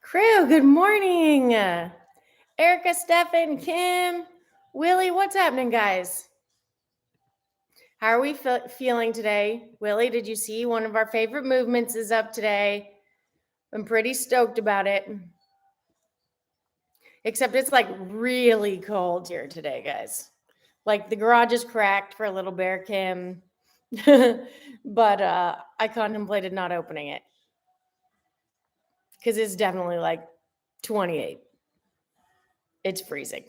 Crew, good morning. Erica, Stefan, Kim, Willie, what's happening, guys? How are we feeling today? Willie, did you see one of our favorite movements is up today? I'm pretty stoked about it. Except it's like really cold here today, guys. Like the garage is cracked for a little bear, Kim. But I contemplated not opening it because it's definitely like 28. It's freezing.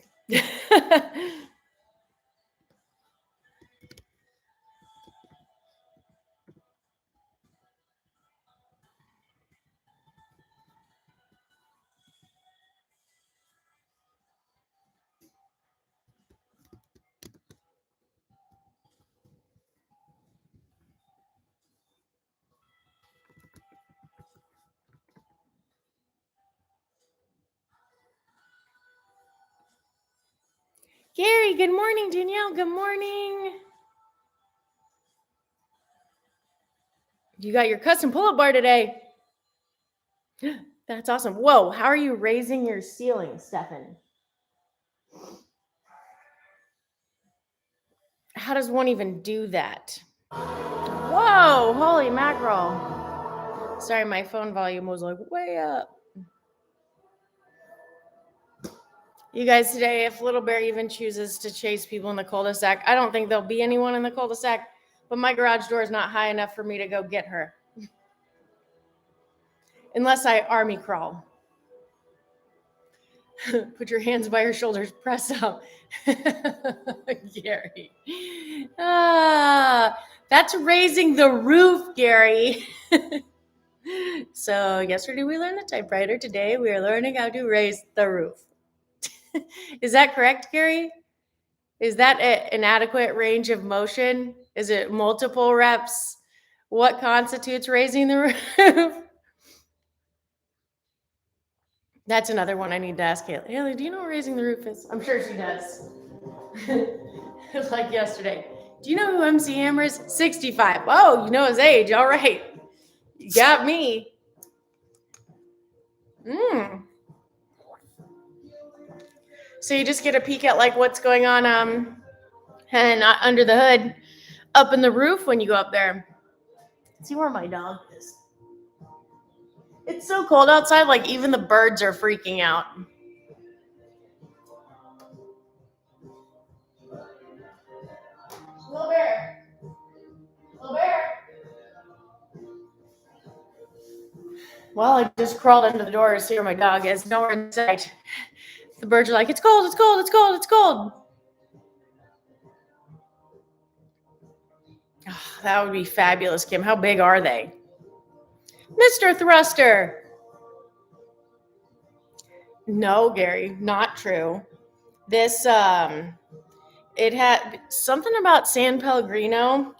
Gary, good morning. Danielle, good morning. You got your custom pull-up bar today. That's awesome. Whoa, how are you raising your ceiling, Stefan? How does one even do that? Whoa, holy mackerel. Sorry, my phone volume was like way up. You guys, today, if Little Bear even chooses to chase people in the cul-de-sac, I don't think there'll be anyone in the cul-de-sac, but my garage door is not high enough for me to go get her. Unless I army crawl. Put your hands by your shoulders, press up. Gary. That's raising the roof, Gary. So yesterday we learned the typewriter. Today we are learning how to raise the roof. Is that correct, Gary? Is that an adequate range of motion? Is it multiple reps? What constitutes raising the roof? That's another one I need to ask Haley. Haley, do you know what raising the roof is? I'm sure she does. Like yesterday. Do you know who MC Hammer is? 65. Oh, you know his age. All right. You got me. So you just get a peek at like what's going on and under the hood, up in the roof when you go up there. See where my dog is. It's so cold outside, like even the birds are freaking out. Little bear. Little bear. Well, I just crawled under the door to see where my dog is. Nowhere in sight. The birds are like, it's cold, it's cold, it's cold, it's cold. Oh, that would be fabulous, Kim. How big are they? Mr. Thruster. No, Gary, not true. This, it had something about San Pellegrino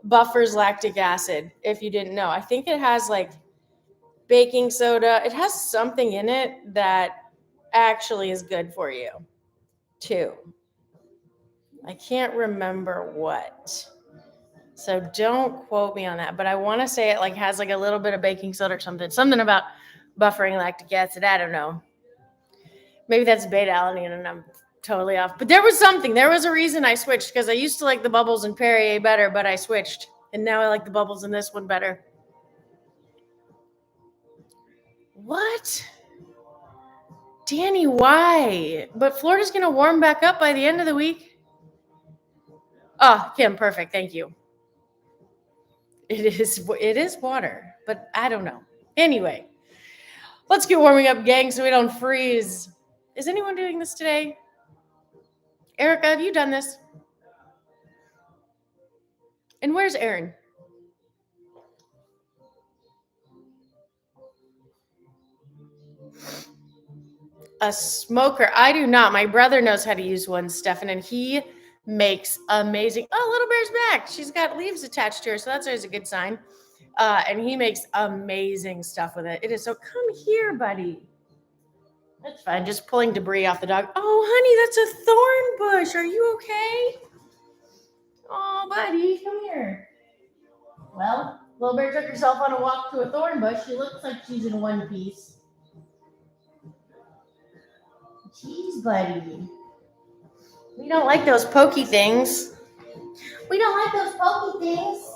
buffers lactic acid, if you didn't know. I think it has like baking soda. It has something in it that actually is good for you, too. I can't remember what. So don't quote me on that, but I want to say it like has like a little bit of baking soda or something about buffering lactic acid. I don't know. Maybe that's beta alanine and I'm totally off. But there was something. There was a reason I switched because I used to like the bubbles in Perrier better, but I switched. And now I like the bubbles in this one better. What? Danny, why? But Florida's going to warm back up by the end of the week. Oh, Kim, perfect. Thank you. It is water, but I don't know. Anyway, let's get warming up, gang, so we don't freeze. Is anyone doing this today? Erica, have you done this? And where's Aaron? A smoker. I do not. My brother knows how to use one, Stefan, and he makes amazing. Oh, Little Bear's back. She's got leaves attached to her, so that's always a good sign. And he makes amazing stuff with it. It is so. Come here, buddy. That's fine. Just pulling debris off the dog. Oh, honey, that's a thorn bush. Are you okay? Oh, buddy, come here. Well, Little Bear took herself on a walk to a thorn bush. She looks like she's in one piece. buddy? We don't like those pokey things. We don't like those pokey things.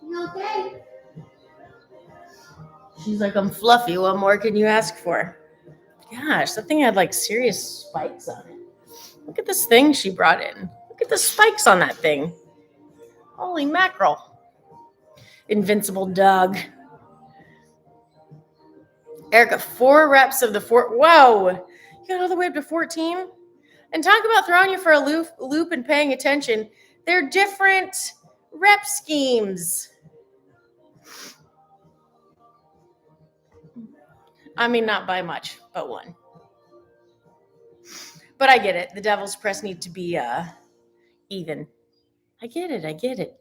You okay? She's like, I'm fluffy. What more can you ask for? Gosh, that thing had like serious spikes on it. Look at this thing she brought in. Look at the spikes on that thing. Holy mackerel. Invincible dog. Erica, 4 reps of the 4. Whoa. You got all the way up to 14? And talk about throwing you for a loop and paying attention. They're different rep schemes. I mean, not by much, but 1. But I get it. The devil's press need to be even. I get it.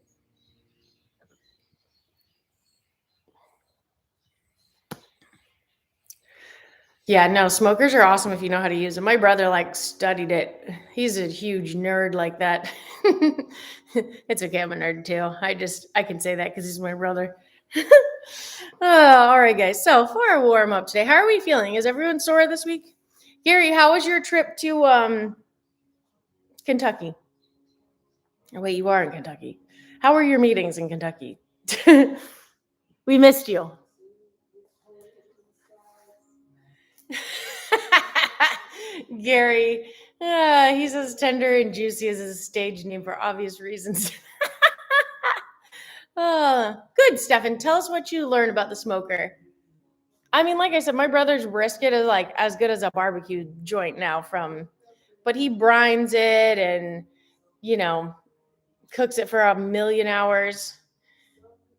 Yeah, no, smokers are awesome if you know how to use them. My brother like studied it. He's a huge nerd like that. It's okay, I'm a nerd too. I can say that because he's my brother. All right, guys. So for our warm up today, how are we feeling? Is everyone sore this week? Gary, how was your trip to Kentucky? Oh, wait, you are in Kentucky. How were your meetings in Kentucky? We missed you. Gary, he's as tender and juicy as his stage name for obvious reasons. Good, Stefan. Tell us what you learned about the smoker. I mean, like I said, my brother's brisket is like as good as a barbecue joint now but he brines it and, cooks it for a million hours.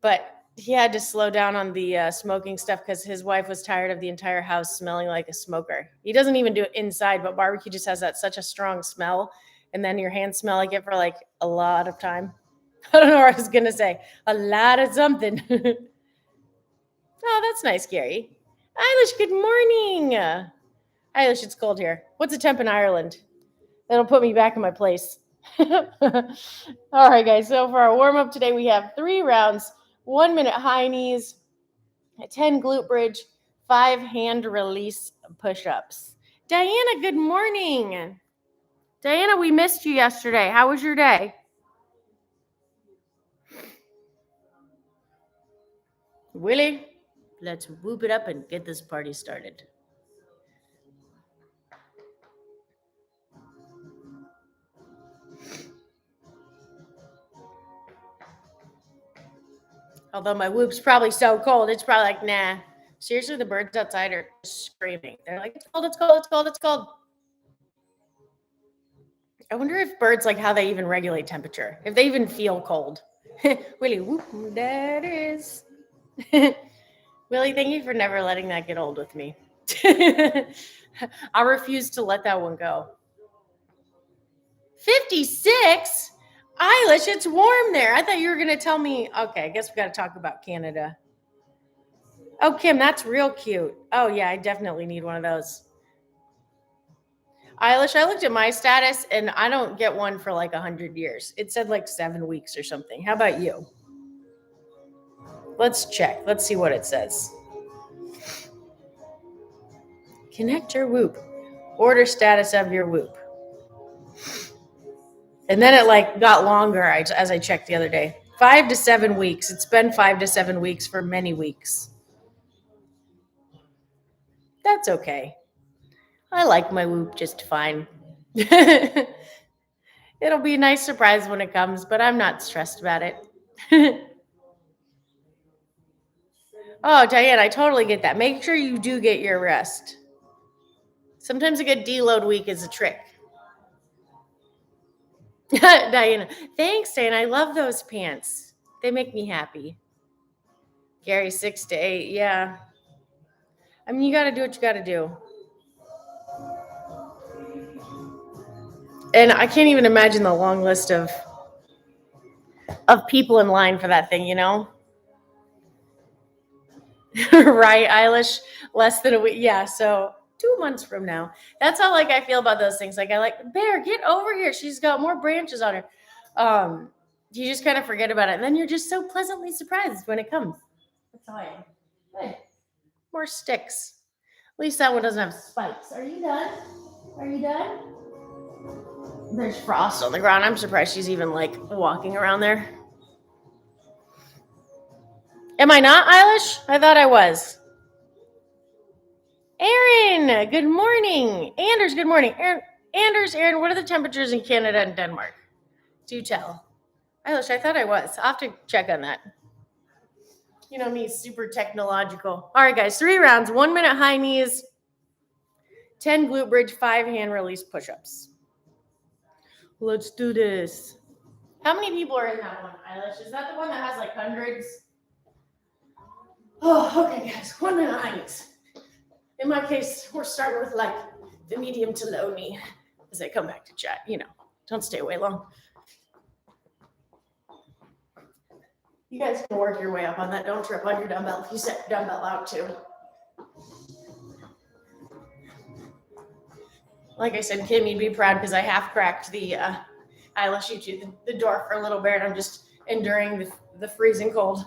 But he had to slow down on the smoking stuff because his wife was tired of the entire house smelling like a smoker. He doesn't even do it inside, but barbecue just has such a strong smell. And then your hands smell like it for like a lot of time. I don't know what I was going to say. A lot of something. Oh, that's nice, Gary. Eilish, good morning. Eilish, it's cold here. What's the temp in Ireland? That'll put me back in my place. All right, guys. So for our warm up today, we have 3 rounds, 1 minute high knees, 10 glute bridge, 5 hand release push ups. Diana, good morning. Diana, we missed you yesterday. How was your day? Willie, let's whoop it up and get this party started. Although my whoop's probably so cold, it's probably like, nah. Seriously, the birds outside are screaming. They're like, it's cold, it's cold, it's cold, it's cold. I wonder if birds like how they even regulate temperature, if they even feel cold. Willie, whoop, that is. Willie, thank you for never letting that get old with me. I refuse to let that one go. 56? Eilish, it's warm there. I thought you were going to tell me. Okay, I guess we got to talk about Canada. Oh, Kim, that's real cute. Oh, yeah, I definitely need one of those. Eilish, I looked at my status and I don't get one for like 100 years. It said like 7 weeks or something. How about you? Let's check. Let's see what it says. Connect your Whoop. Order status of your Whoop. And then it like got longer as I checked the other day. 5 to 7 weeks. It's been 5 to 7 weeks for many weeks. That's okay. I like my Whoop just fine. It'll be a nice surprise when it comes, but I'm not stressed about it. Oh, Diane, I totally get that. Make sure you do get your rest. Sometimes a good deload week is a trick. Diana, thanks, Diana. I love those pants. They make me happy. Gary, 6 to 8. Yeah. I mean, you got to do what you got to do. And I can't even imagine the long list of people in line for that thing, Right, Eilish? Less than a week. Yeah, so 2 months from now. That's how I feel about those things. I like, Bear, get over here. She's got more branches on her. You just kind of forget about it. And then you're just so pleasantly surprised when it comes. That's how I am. Good. More sticks. At least that one doesn't have spikes. Are you done? Are you done? There's frost on the ground. I'm surprised she's even like walking around there. Am I not, Eilish? I thought I was. Aaron, good morning. Anders, good morning. Aaron, what are the temperatures in Canada and Denmark? Do tell. Eilish, I thought I was. I'll have to check on that. You know me, super technological. All right, guys, 3 rounds, 1 minute high knees, 10 glute bridge, 5 hand release push-ups. Let's do this. How many people are in that one, Eilish? Is that the one that has like hundreds? Oh, okay, guys, 1 minute high knees. In my case, we're starting with like the medium to low knee as I come back to chat. You know, don't stay away long. You guys can work your way up on that. Don't trip on your dumbbell if you set your dumbbell out too. Like I said, Kim, you'd be proud because I half cracked the Eilish YouTube the door for a little bit. I'm just enduring the freezing cold.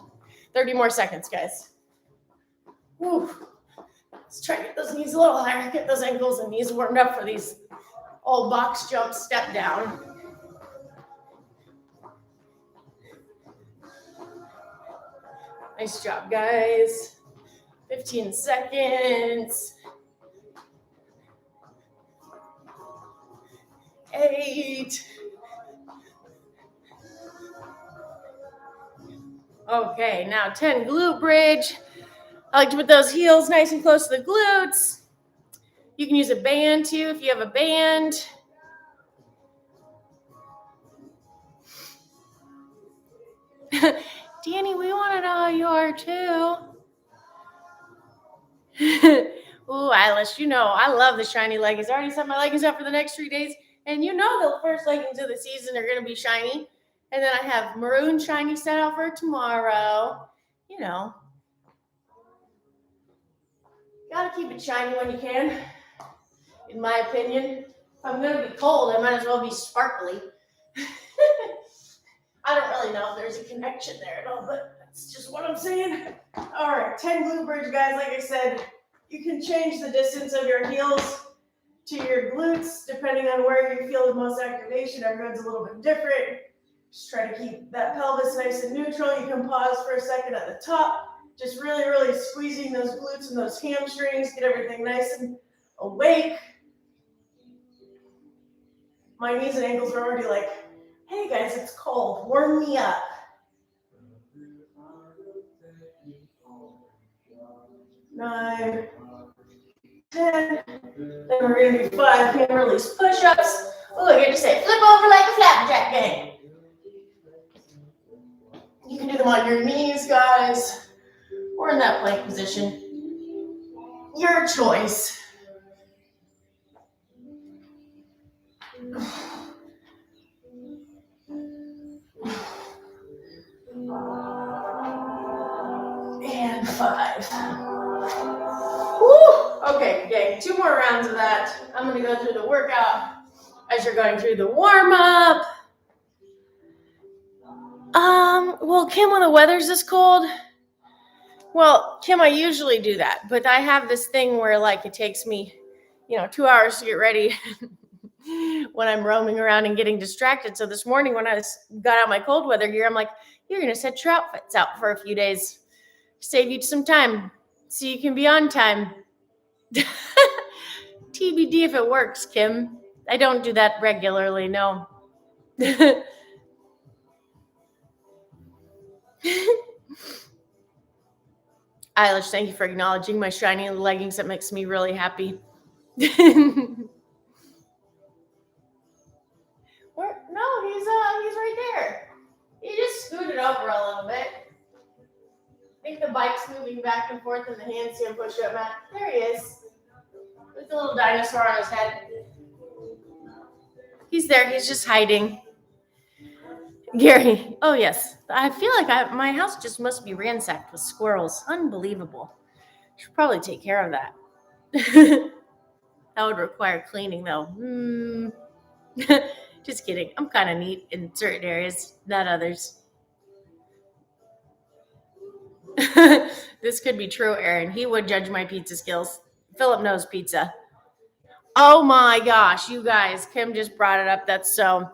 30 more seconds, guys. Woo. Let's try to get those knees a little higher, get those ankles and knees warmed up for these old box jump step down. Nice job, guys. 15 seconds. 8. Okay, now 10 glute bridge. I like to put those heels nice and close to the glutes. You can use a band too if you have a band. Danny, we want to know how you are too. Ooh, Eilish, you know, I love the shiny leggings. I already set my leggings up for the next 3 days. And you know the first leggings of the season are going to be shiny. And then I have maroon shiny set out for tomorrow. You know. Gotta keep it shiny when you can, in my opinion. If I'm going to be cold, I might as well be sparkly. I don't really know if there's a connection there at all, but that's just what I'm saying. All right, 10 glute bridge, guys. Like I said, you can change the distance of your heels to your glutes depending on where you feel the most activation. Everyone's a little bit different. Just try to keep that pelvis nice and neutral. You can pause for a second at the top. Just really, really squeezing those glutes and those hamstrings. Get everything nice and awake. My knees and ankles are already like, hey guys, it's cold. Warm me up. 9, 10. Then we're going to do 5 hand release push-ups. Oh, I get to say flip over like a flapjack game. You can do them on your knees, guys, or in that plank position. Your choice. And 5. Woo! Okay, gang, 2 more rounds of that. I'm going to go through the workout as you're going through the warm-up. Well, Kim, when the weather's this cold, well, Kim, I usually do that, but I have this thing where, like, it takes me, 2 hours to get ready when I'm roaming around and getting distracted. So this morning when I got out my cold weather gear, I'm like, you're going to set your outfits out for a few days. Save you some time so you can be on time. TBD if it works, Kim. I don't do that regularly, no. Eilish, thank you for acknowledging my shiny leggings. That makes me really happy. No, he's right there. He just scooted over a little bit. I think the bike's moving back and forth in the handstand push-up mat. There he is. With the little dinosaur on his head. He's there. He's just hiding. Gary. Oh, yes. I feel like my house just must be ransacked with squirrels. Unbelievable. Should probably take care of that. That would require cleaning, though. Just kidding. I'm kind of neat in certain areas, not others. This could be true, Aaron. He would judge my pizza skills. Philip knows pizza. Oh my gosh, you guys, Kim just brought it up. That's so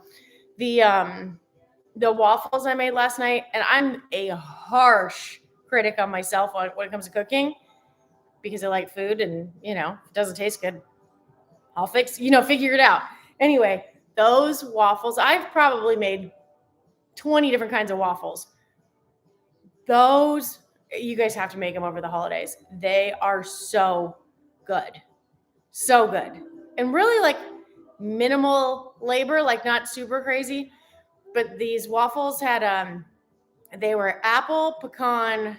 the waffles I made last night, and I'm a harsh critic on myself when it comes to cooking because I like food, and if it doesn't taste good, I'll figure it out. Anyway, those waffles, I've probably made 20 different kinds of waffles. Those, you guys have to make them over the holidays. They are so good. So good. And really like minimal labor, like not super crazy. But these waffles had they were apple, pecan,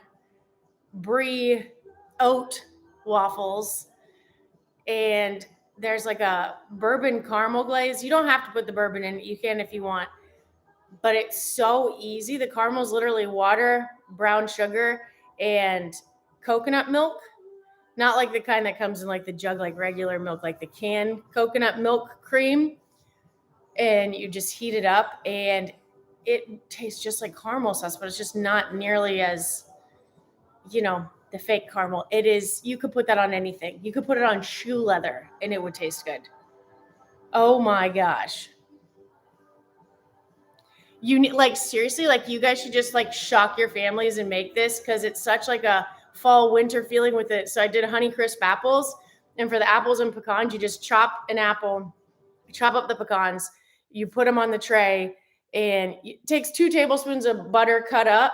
brie, oat waffles, and there's like a bourbon caramel glaze. You don't have to put the bourbon in, you can if you want, but it's so easy. The caramel is literally water, brown sugar, and coconut milk. Not like the kind that comes in like the jug, like regular milk, like the canned coconut milk cream. And you just heat it up, and it tastes just like caramel sauce, but it's just not nearly as, the fake caramel. It is, you could put that on anything. You could put it on shoe leather and it would taste good. Oh my gosh. You need, like, seriously, like, you guys should just like shock your families and make this, because it's such like a fall winter feeling with it. So I did Honeycrisp apples, and for the apples and pecans, you just chop an apple, chop up the pecans, you put them on the tray, and it takes 2 tablespoons of butter cut up,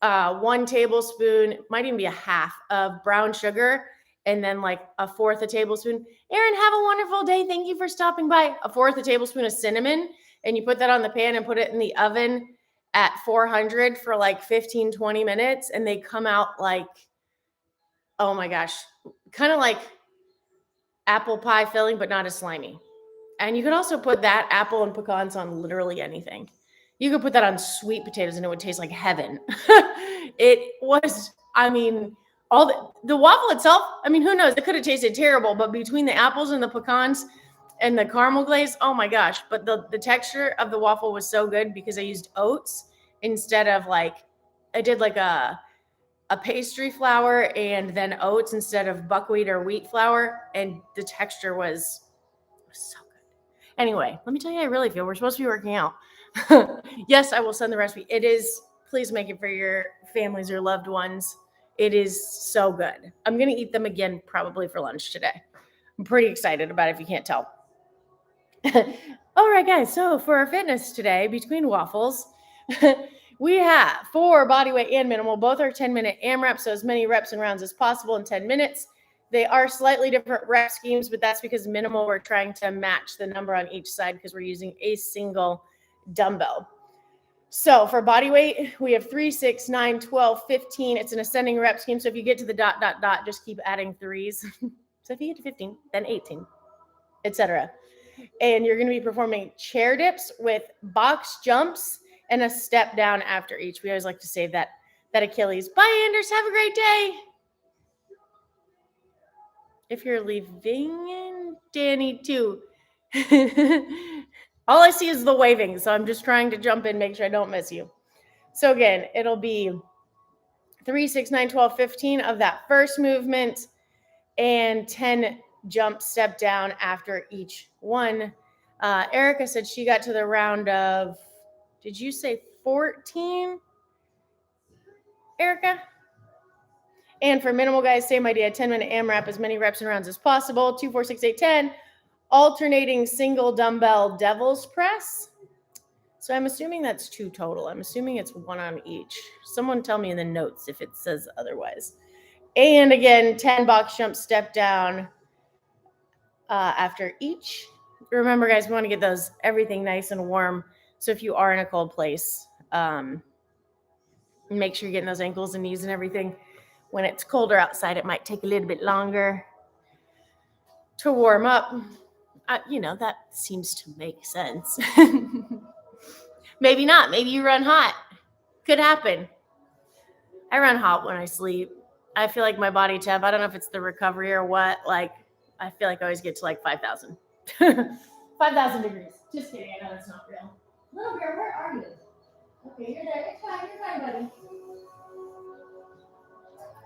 1 tablespoon, might even be a half of brown sugar, and then like a fourth a tablespoon. Erin, have a wonderful day. Thank you for stopping by. A fourth a tablespoon of cinnamon, and you put that on the pan and put it in the oven at 400 for like 15-20 minutes, and they come out like, oh my gosh, kind of like apple pie filling, but not as slimy. And you could also put that apple and pecans on literally anything. You could put that on sweet potatoes and it would taste like heaven. It was, I mean, all the waffle itself, I mean, who knows? It could have tasted terrible, but between the apples and the pecans and the caramel glaze, oh my gosh. But the texture of the waffle was so good because I used oats instead of like, I did like a pastry flour and then oats instead of buckwheat or wheat flour. And the texture was so good. Anyway, let me tell you how I really feel. We're supposed to be working out. Yes, I will send the recipe. It is, please make it for your families or loved ones. It is so good. I'm going to eat them again probably for lunch today. I'm pretty excited about it if you can't tell. All right, guys. So for our fitness today, between waffles, we have for body weight and minimal. Both are 10-minute AMRAP, so as many reps and rounds as possible in 10 minutes. They are slightly different rep schemes, but that's because minimal, we're trying to match the number on each side because we're using a single dumbbell. So for body weight, we have 3, 6, 9, 12, 15. It's an ascending rep scheme. So if you get to the ... just keep adding threes. So if you get to 15, then 18, etc. And you're going to be performing chair dips with box jumps and a step down after each. We always like to save that Achilles. Bye, Anders. Have a great day. If you're leaving, Danny too. All I see is the waving, so I'm just trying to jump in, make sure I don't miss you. So again, it'll be 3, 6, 9, 12, 15 of that first movement, and 10 jump step down after each one. Erica said she got to the round of, did you say 14, Erica? And for minimal guys, same idea, 10-minute AMRAP, as many reps and rounds as possible, 2, 4, 6, 8, 10, alternating single dumbbell devil's press. So I'm assuming that's 2 total. I'm assuming it's 1 on each. Someone tell me in the notes if it says otherwise. And again, 10 box jump step down after each. Remember, guys, we want to get everything nice and warm. So if you are in a cold place, make sure you're getting those ankles and knees and everything. When it's colder outside, it might take a little bit longer to warm up. That seems to make sense. Maybe not. Maybe you run hot. Could happen. I run hot when I sleep. I feel like my body temp, I don't know if it's the recovery or what, like, I feel like I always get to like 5,000. 5,000 degrees. Just kidding. I know that's not real. Little bear, where are you? Okay, you're there. You're fine, buddy.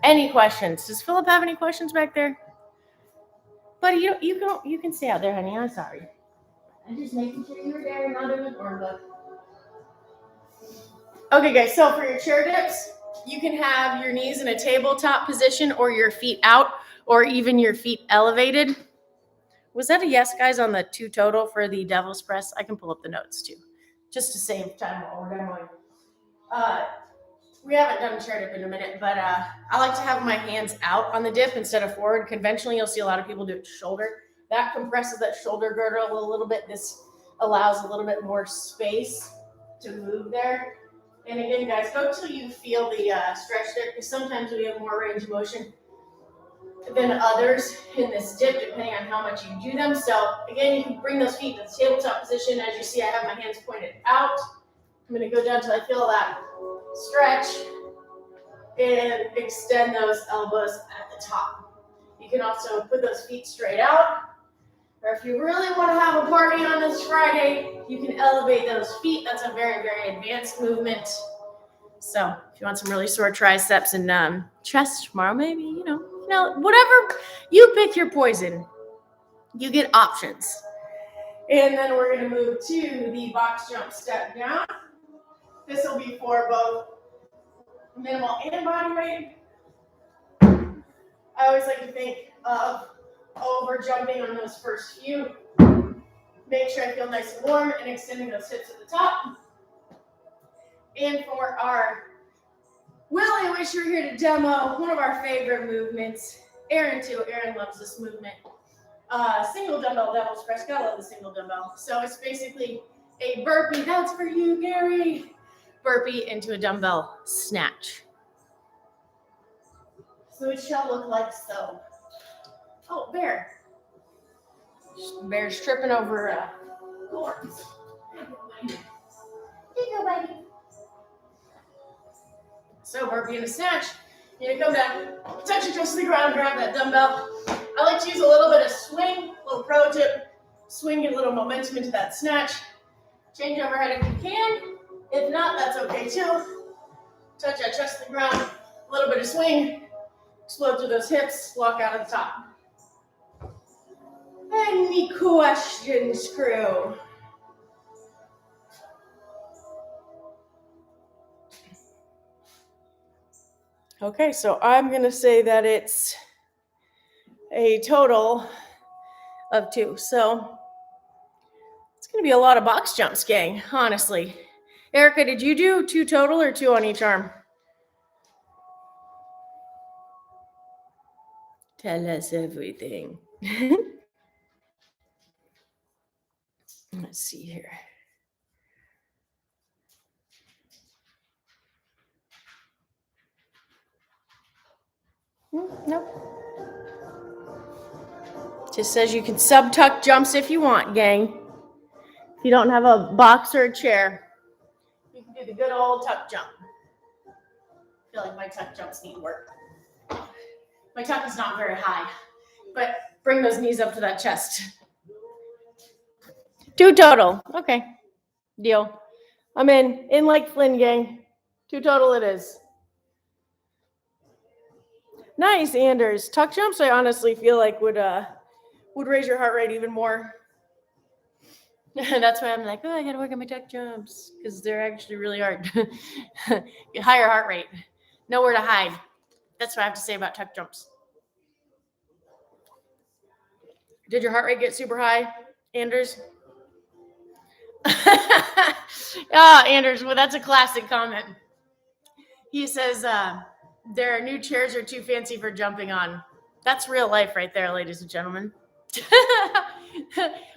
Any questions? Does Philip have any questions back there? Buddy, you can stay out there, honey. I'm sorry. I'm just making sure you're there and not in the corn book. Okay, guys, so for your chair dips, you can have your knees in a tabletop position or your feet out or even your feet elevated. Was that a yes, guys, on the 2 total for the devil's press? I can pull up the notes too, just to save time while we're demoing. We haven't done chair dip in a minute, but I like to have my hands out on the dip instead of forward. Conventionally, you'll see a lot of people do it shoulder. That compresses that shoulder girdle a little bit. This allows a little bit more space to move there. And again, guys, go till you feel the stretch there, because sometimes we have more range of motion than others in this dip, depending on how much you do them. So again, you can bring those feet to the tabletop position. As you see, I have my hands pointed out. I'm going to go down till I feel that stretch and extend those elbows at the top. You can also put those feet straight out. Or if you really want to have a party on this Friday, you can elevate those feet. That's a very, very advanced movement. So if you want some really sore triceps and chest tomorrow, maybe, you know, whatever, you pick your poison. You get options. And then we're going to move to the box jump step down. This will be for both minimal and body weight. I always like to think of over jumping on those first few. Make sure I feel nice and warm and extending those hips at the top. And for our Willie, wish you were here to demo one of our favorite movements. Aaron too. Aaron loves this movement. Single dumbbell devil's press. Gotta love the single dumbbell. So it's basically a burpee. That's for you, Gary. Burpee into a dumbbell snatch. So it shall look like so. Oh, bear. Bear's tripping over cords. Here you go, buddy. So burpee and a snatch. You're gonna come down, touch your toes to the ground, grab that dumbbell. I like to use a little bit of swing, little pro tip. Swing, get a little momentum into that snatch. Change overhead if you can. If not, that's okay too. Touch that chest to the ground, a little bit of swing. Explode through those hips, walk out of the top. Any questions, crew? Okay, so I'm going to say that it's a total of 2. So it's going to be a lot of box jumps, gang, honestly. Erica, did you do 2 total or 2 on each arm? Tell us everything. Let's see here. Nope. Just says you can sub-tuck jumps if you want, gang. If you don't have a box or a chair, you can do the good old tuck jump. I feel like my tuck jumps need work. My tuck is not very high, but bring those knees up to that chest. 2 total. Okay. Deal. I'm in like Flynn, gang. 2 total it is. Nice, Anders. Tuck jumps, I honestly feel like would raise your heart rate even more. That's why I'm like, I gotta work on my tuck jumps, because they're actually really hard. Higher heart rate. Nowhere to hide. That's what I have to say about tuck jumps. Did your heart rate get super high, Anders? Anders, well, that's a classic comment. He says, their new chairs are too fancy for jumping on. That's real life right there, ladies and gentlemen.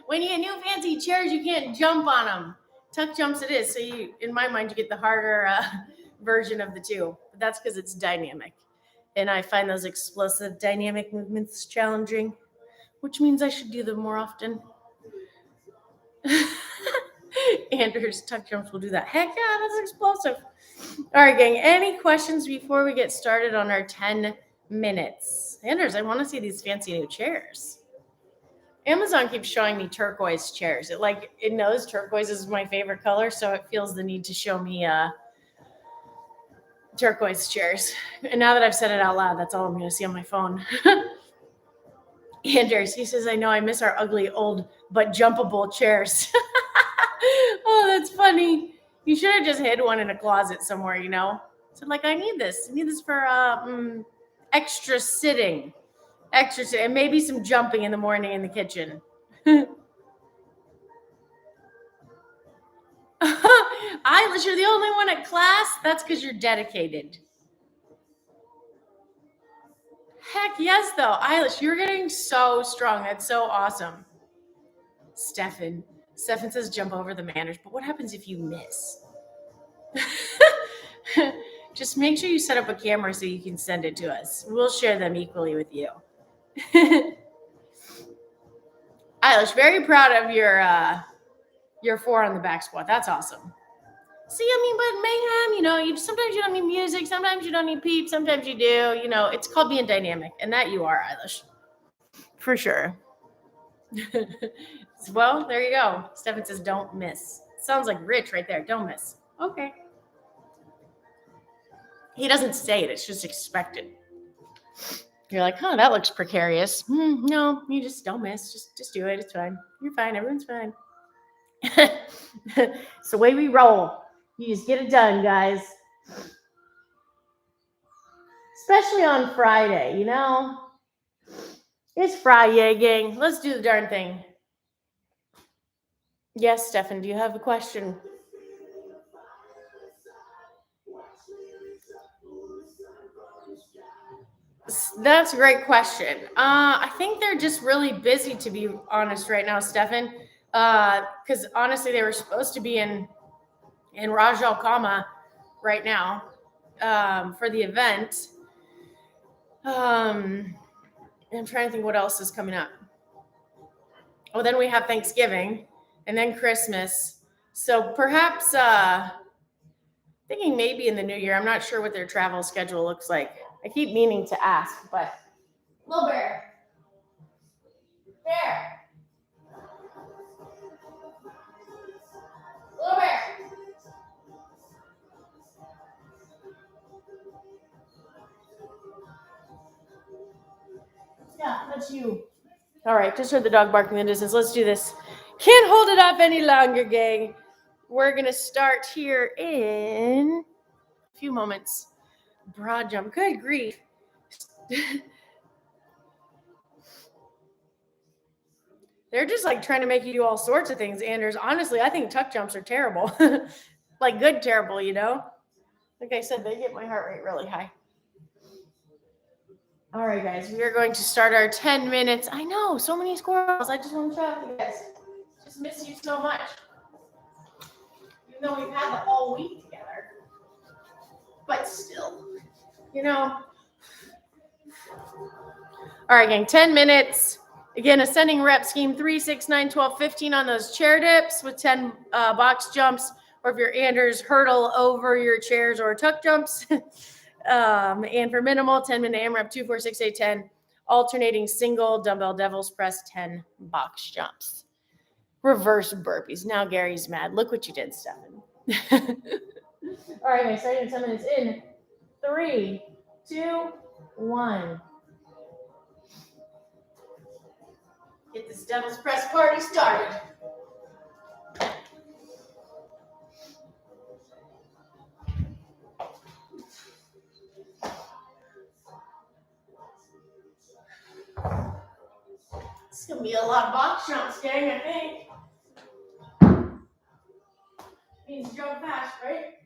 When you get new fancy chairs, you can't jump on them. Tuck jumps it is. So you, in my mind, you get the harder version of the 2. But that's because it's dynamic. And I find those explosive dynamic movements challenging, which means I should do them more often. Anders, tuck jumps will do that. Heck yeah, that's explosive. All right, gang, any questions before we get started on our 10 minutes? Anders, I want to see these fancy new chairs. Amazon keeps showing me turquoise chairs. It knows turquoise is my favorite color, so it feels the need to show me turquoise chairs. And now that I've said it out loud, that's all I'm going to see on my phone. Anders, he says, I know I miss our ugly old but jumpable chairs. Oh, that's funny. You should have just hid one in a closet somewhere, you know? So like, I need this. I need this for extra sitting. Extra sitting. And maybe some jumping in the morning in the kitchen. Eilish, you're the only one at class? That's because you're dedicated. Heck yes, though. Eilish, you're getting so strong. That's so awesome. Stefan says jump over the manners, but what happens if you miss? Just make sure you set up a camera so you can send it to us. We'll share them equally with you. Eilish, very proud of your 4 on the back squat. That's awesome. See, I mean, but mayhem, you know, sometimes you don't need music, sometimes you don't need peeps, sometimes you do. You know, it's called being dynamic, and that you are, Eilish. For sure. Well, there you go. Stefan says, don't miss. Sounds like Rich right there. Don't miss. Okay. He doesn't say it. It's just expected. You're like, huh, that looks precarious. No, you just don't miss. Just do it. It's fine. You're fine. Everyone's fine. It's the way we roll. You just get it done, guys. Especially on Friday, you know? It's Friday, gang. Let's do the darn thing. Yes, Stefan, do you have a question? That's a great question. I think they're just really busy, to be honest, right now, Stefan. Because honestly, they were supposed to be in Raj Al Kama right now for the event. I'm trying to think what else is coming up. Oh, then we have Thanksgiving and then Christmas. So perhaps thinking maybe in the new year. I'm not sure what their travel schedule looks like. I keep meaning to ask, but Little Bear. Bear. Little Bear. Yeah, that's you. All right, just heard the dog barking in the distance. Let's do this. Can't hold it up any longer, gang. We're going to start here in a few moments. Broad jump. Good grief. They're just like trying to make you do all sorts of things, Anders. Honestly, I think tuck jumps are terrible. Like good terrible, you know? Like I said, they get my heart rate really high. All right, guys, we are going to start our 10 minutes. I know, so many squirrels. I just want to chat with you guys. Just miss you so much. Even though we've had the whole week together. But still, you know. All right, gang, 10 minutes. Again, ascending rep scheme 3, 6, 9, 12, 15 on those chair dips with 10 box jumps, or if you're Anders, hurdle over your chairs or tuck jumps. And for minimal, 10-minute AMRAP 2, 4, 6, 8, 10, alternating single dumbbell devil's press 10 box jumps. Reverse burpees. Now Gary's mad. Look what you did, Stefan. All right, guys, starting in 10 minutes in 3, 2, 1. Get this devil's press party started. It's going to be a lot of box jumps, gang, I think. Means jump fast, right?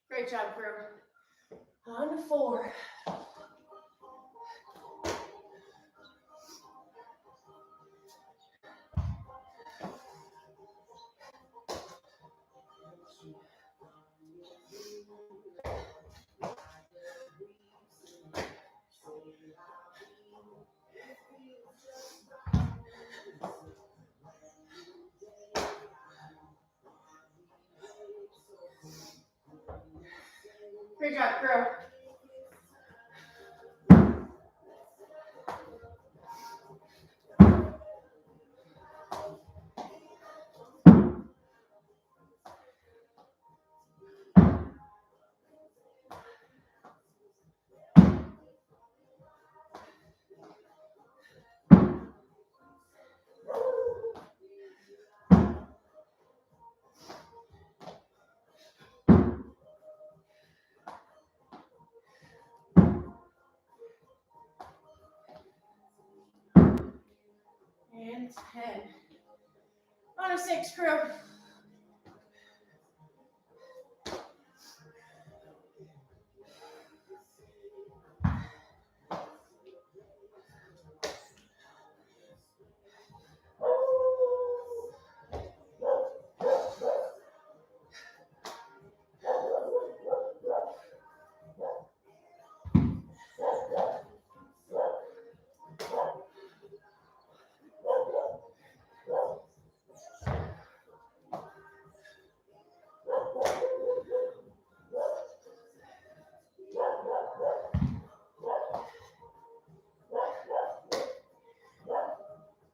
Great job, crew. On to 4. Great job, crew. And 10. On a 6, crew.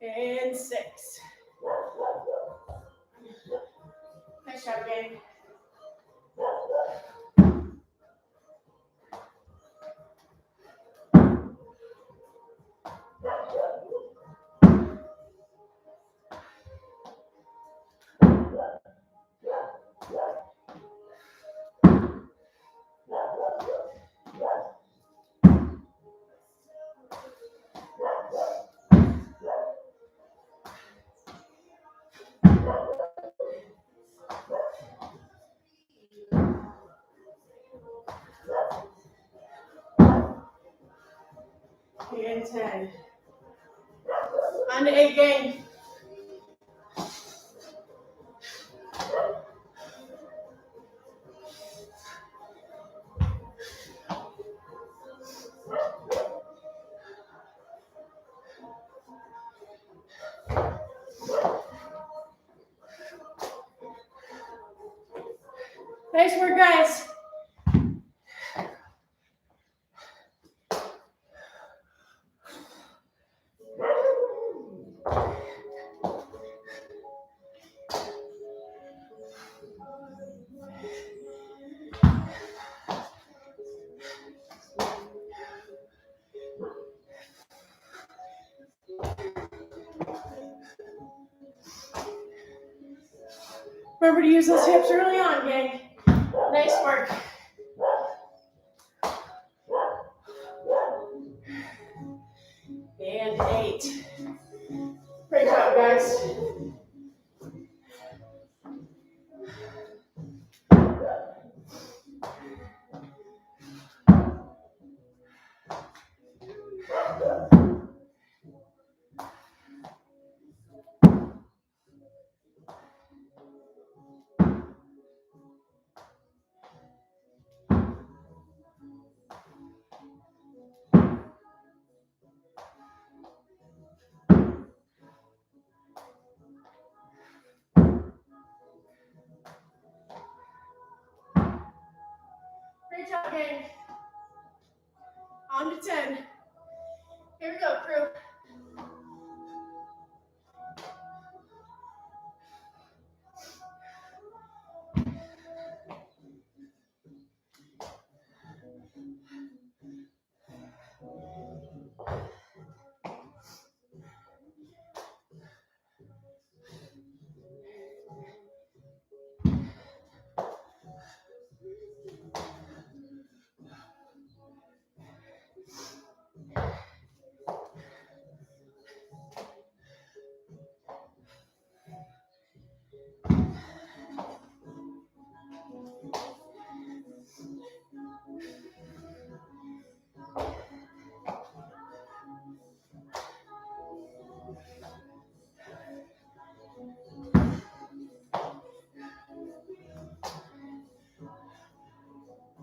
And 6. Nice job, gang. And 10. On to 8, gang. Nice work, guys. Remember to use those hips early on, gang. Nice work. And 8. Great job, guys. Great job, gang. On to 10. Here we go, crew.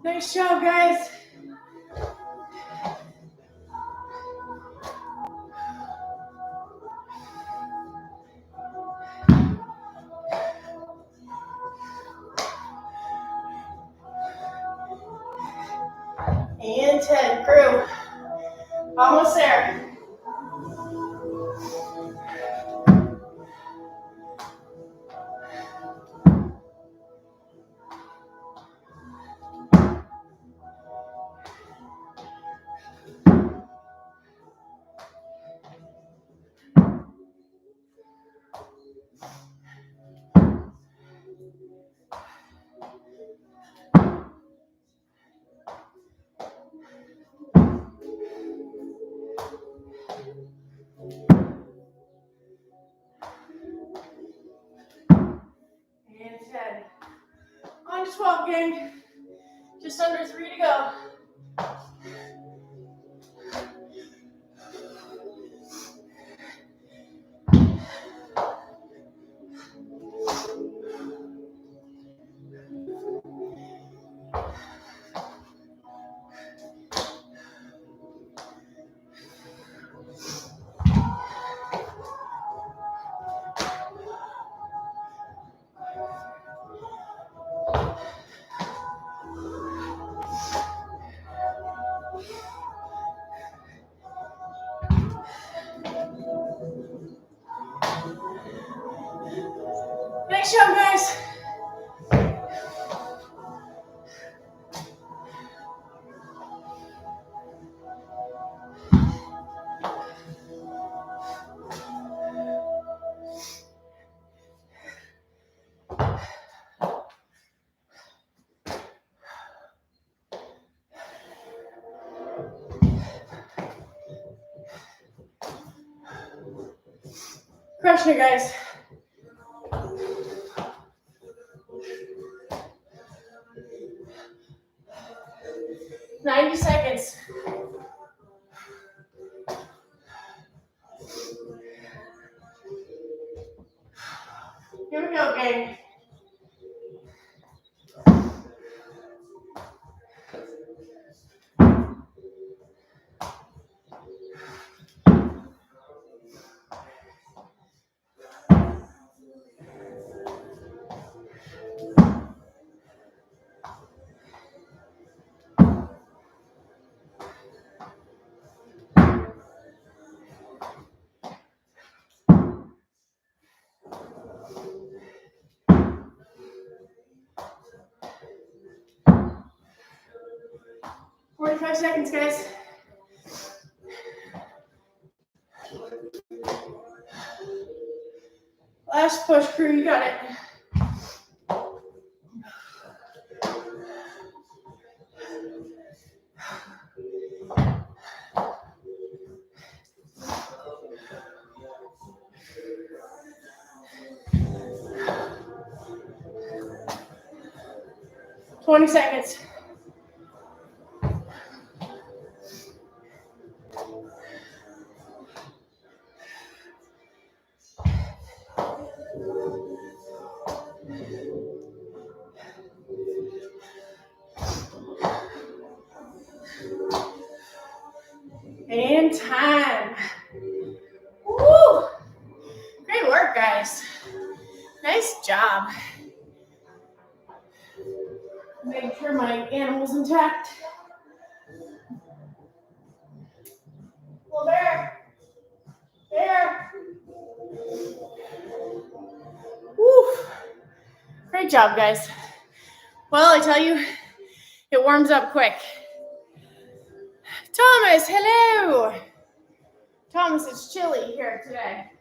Nice job, guys. Crew. Almost there. And 10. On to 12, gang. Just under 3 to go. Nice job, guys. Crushing it, guys. $90. Here we go, gang. Seconds, guys. Last push, crew. You got it. $20 seconds. And time. Woo! Great work, guys. Nice job. Make sure my animal's intact. Little bear. Bear. Woo! Great job, guys. Well, I tell you, it warms up quick. Thomas, hello. Thomas, it's chilly here today.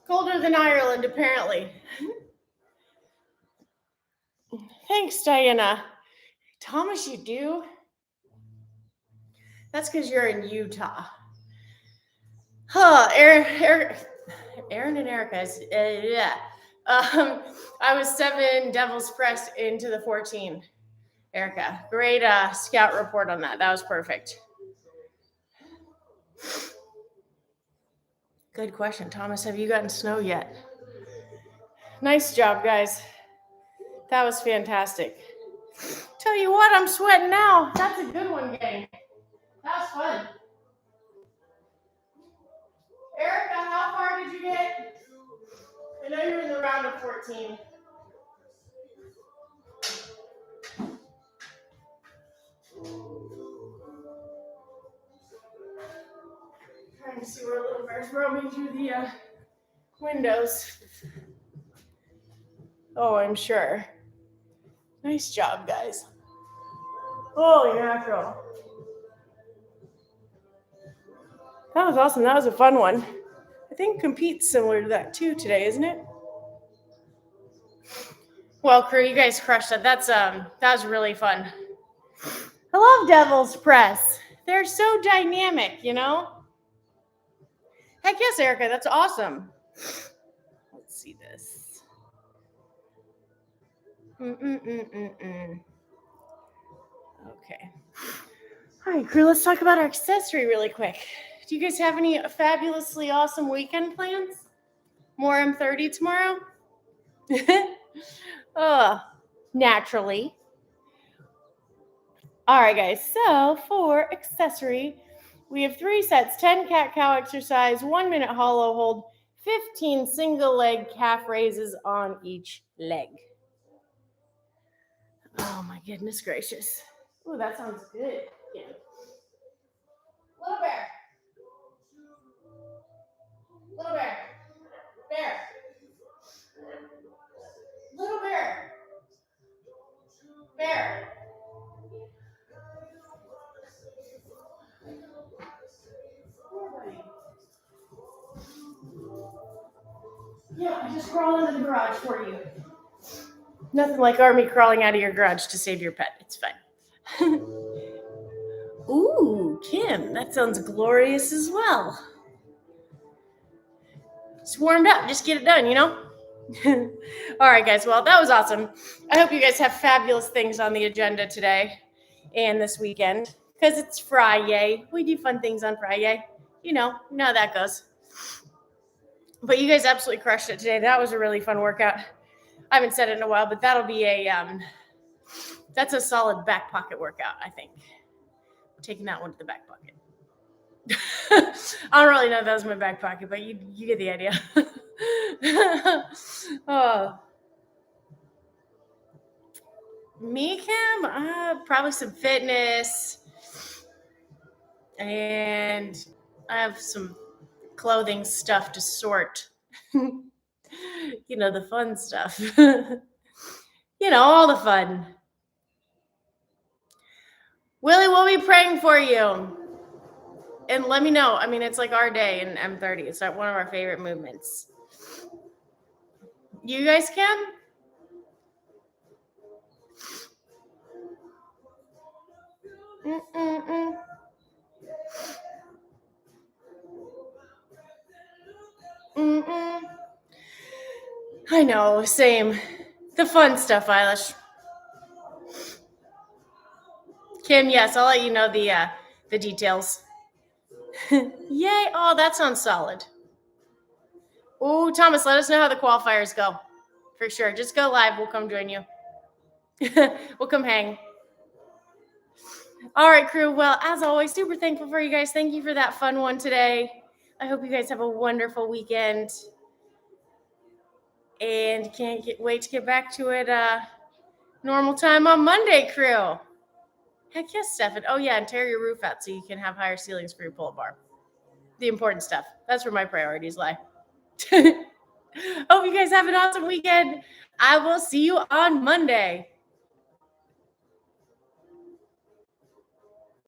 Colder than Ireland, apparently. Thanks, Diana. Thomas, you do? That's because you're in Utah. Huh, Aaron and Erica. Yeah. I was 7 Devil's Press into the 14. Erica, great scout report on that. That was perfect. Good question. Thomas, have you gotten snow yet? Nice job, guys. That was fantastic. Tell you what, I'm sweating now. That's a good one, gang. That was fun. Erica, how far did you get? I know you're in the round of 14. Trying to see where little bear's roaming through the windows. Oh, I'm sure. Nice job, guys. Holy mackerel. That was awesome. That was a fun one. I think compete's similar to that too today, isn't it? Well, crew, you guys crushed it. That was really fun. I love Devil's Press. They're so dynamic, you know? Heck yes, Erica, that's awesome. Let's see this. Okay. All right, crew, let's talk about our accessory really quick. Do you guys have any fabulously awesome weekend plans? More M30 tomorrow? Naturally. All right, guys. So for accessory, we have 3 sets: 10 cat-cow exercise, 1 minute hollow hold, 15 single leg calf raises on each leg. Oh my goodness gracious. Oh, that sounds good. Yeah. Little bear. Little bear. Bear. Little bear. Bear. Yeah, I just crawled into the garage for you. Nothing like Army crawling out of your garage to save your pet. It's fine. Ooh, Kim, that sounds glorious as well. It's warmed up. Just get it done, you know? All right, guys. Well, that was awesome. I hope you guys have fabulous things on the agenda today and this weekend because it's Friday. We do fun things on Friday. You know how that goes. But you guys absolutely crushed it today. That was a really fun workout. I haven't said it in a while, but that'll be that's a solid back pocket workout, I think. I'm taking that one to the back pocket. I don't really know if that was my back pocket, but you get the idea. Oh. Me, Kim? Probably some fitness. And I have some clothing stuff to sort. You know, the fun stuff. You know, all the fun. Willie, we'll be praying for you. And let me know. I mean, it's like our day in M30. It's like one of our favorite movements. You guys can? I know, same. The fun stuff, Eilish. Kim, yes, I'll let you know the details. Yay! Oh, that sounds solid. Oh, Thomas, let us know how the qualifiers go. For sure. Just go live. We'll come join you. We'll come hang. All right, crew. Well, as always, super thankful for you guys. Thank you for that fun one today. I hope you guys have a wonderful weekend. And can't wait to get back to it normal time on Monday, crew. Heck yes, Stefan. Oh, yeah, and tear your roof out so you can have higher ceilings for your pull-up bar. The important stuff. That's where my priorities lie. Hope you guys have an awesome weekend. I will see you on Monday.